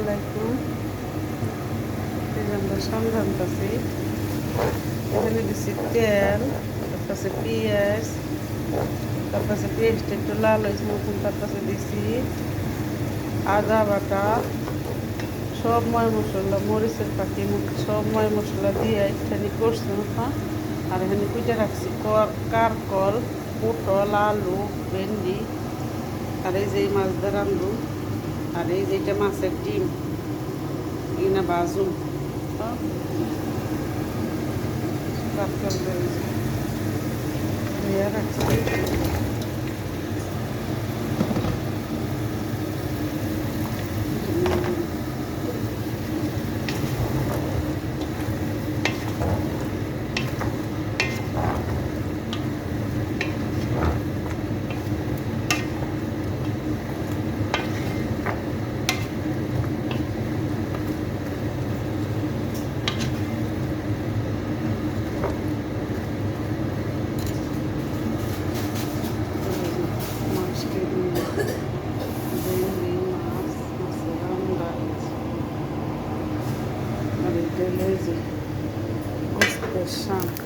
আলাইকুম। আমরা সন্ধান পাচ্ছি, এখানে দিচ্ছি তেল, তারপরে পেঁয়াজ, তারপরে পেঁয়াজটা একটু লাল হয়েছে মতন, তারপরে দিচ্ছি আদা বাটা, সব ময় মশলা, মরিচের পাখি সব ময় মশলা দিয়ে একখানি করছি মতো। আর এখানে কুইটা রাখছি কারকল, পটল, আলু, ভেন্ডি, আর এই যে মাছটা রান্ধু, আর এই যে এটা মাছের ডিম এনে বাজুম। কারকল দিয়ে রাখছি। Beleza. Vamos fechar.